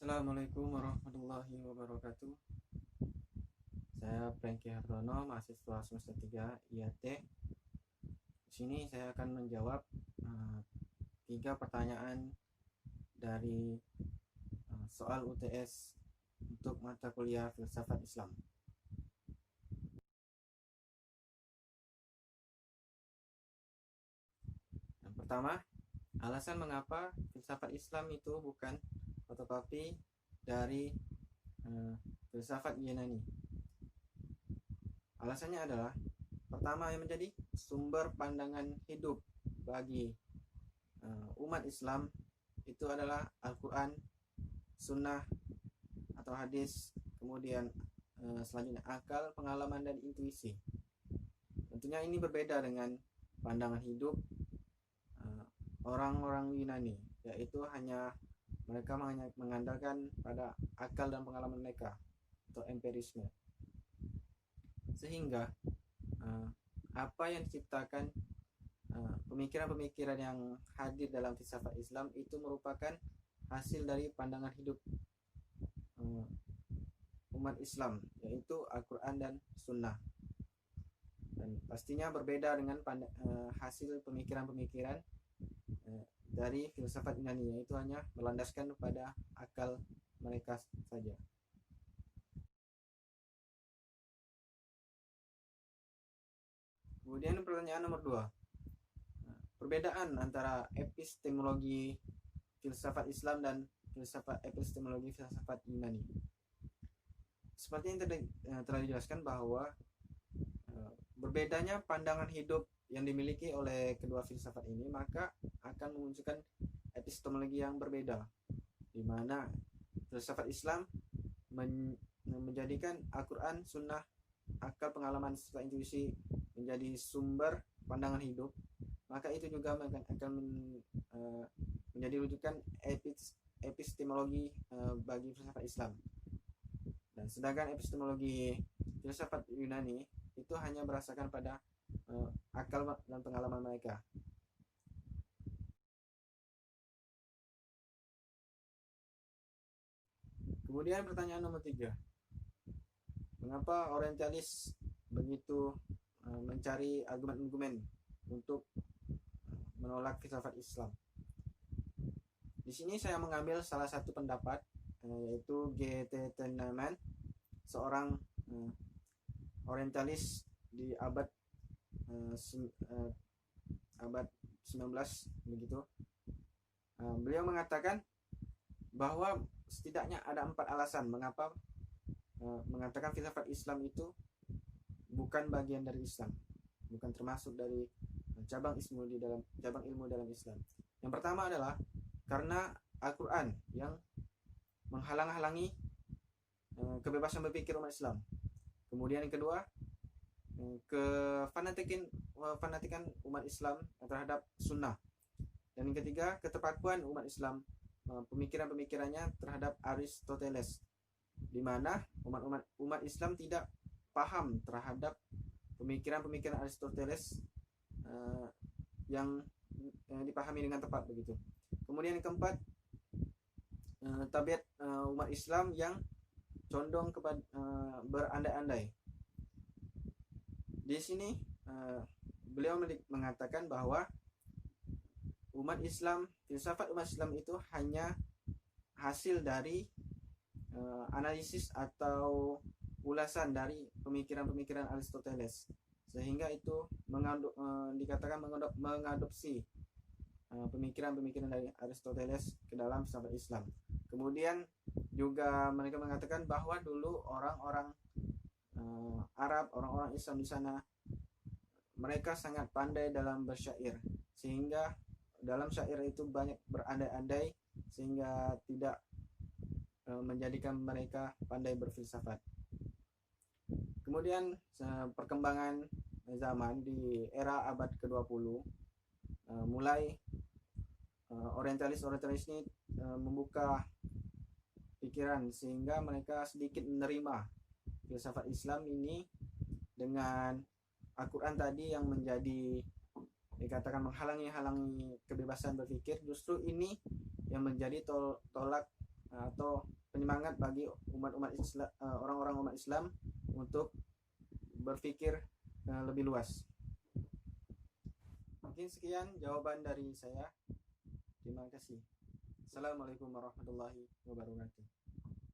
Assalamualaikum warahmatullahi wabarakatuh. Saya Franky Hartono, mahasiswa semester 3 IAT. Di sini saya akan menjawab 3 pertanyaan dari soal UTS untuk mata kuliah Filsafat Islam. Yang pertama, alasan mengapa filsafat Islam itu bukan fotokopi dari filsafat Yunani. Alasannya adalah, pertama, yang menjadi sumber pandangan hidup bagi umat Islam itu adalah Al-Quran, Sunnah atau hadis, kemudian selanjutnya akal, pengalaman, dan intuisi. Tentunya ini berbeda dengan pandangan hidup orang-orang Yunani, yaitu mereka mengandalkan pada akal dan pengalaman mereka atau empirisme. Sehingga apa yang diciptakan, pemikiran-pemikiran yang hadir dalam filsafat Islam itu merupakan hasil dari pandangan hidup umat Islam, yaitu Al-Quran dan Sunnah. Dan pastinya berbeda dengan hasil pemikiran-pemikiran dari filsafat Yunani, yaitu hanya berlandaskan pada akal mereka saja. Kemudian pertanyaan nomor 2, perbedaan antara epistemologi filsafat Islam dan epistemologi filsafat Yunani. Seperti yang telah dijelaskan bahwa berbedanya pandangan hidup yang dimiliki oleh kedua filsafat ini, maka akan memunculkan epistemologi yang berbeda, di mana filsafat Islam menjadikan Al-Quran, Sunnah, akal, pengalaman, serta intuisi menjadi sumber pandangan hidup, maka itu juga akan menjadi rujukan epistemologi bagi filsafat Islam. Dan sedangkan epistemologi filsafat Yunani itu hanya berdasarkan pada akal dan pengalaman mereka. Kemudian pertanyaan nomor 3, mengapa orientalis begitu mencari argumen-argumen untuk menolak filsafat Islam? Di sini saya mengambil salah satu pendapat, yaitu G.T. Tenaman, seorang orientalis di abad 19 begitu. Beliau mengatakan bahwa setidaknya ada 4 alasan mengapa mengatakan filsafat Islam itu bukan bagian dari Islam, bukan termasuk dari cabang ilmu dalam Islam. Yang pertama adalah karena Al-Quran yang menghalang-halangi kebebasan berpikir umat Islam. Kemudian yang kedua, kefanatikan umat Islam terhadap Sunnah. Dan yang ketiga, keterpakuan umat Islam pemikiran-pemikirannya terhadap Aristoteles, di mana umat Islam tidak paham terhadap pemikiran-pemikiran Aristoteles yang dipahami dengan tepat begitu. Kemudian yang keempat, tabiat umat Islam yang condong kepada berandai-andai. Di sini beliau mengatakan bahwa filsafat umat Islam itu hanya hasil dari analisis atau ulasan dari pemikiran-pemikiran Aristoteles, sehingga itu dikatakan mengadopsi pemikiran-pemikiran dari Aristoteles ke dalam filsafat Islam. Kemudian juga mereka mengatakan bahwa dulu orang-orang Arab, orang-orang Islam di sana, mereka sangat pandai dalam bersyair, sehingga dalam syair itu banyak berandai-andai, sehingga tidak menjadikan mereka pandai berfilsafat. Kemudian perkembangan zaman di era abad ke-20, mulai orientalis ini membuka pikiran, sehingga mereka sedikit menerima filsafat Islam ini dengan Al-Quran tadi yang menjadi dikatakan menghalangi kebebasan berpikir. Justru ini yang menjadi tolak atau penyemangat bagi umat-umat Islam, orang-orang umat Islam untuk berpikir lebih luas. Mungkin sekian jawaban dari saya. Terima kasih. Assalamualaikum warahmatullahi wabarakatuh.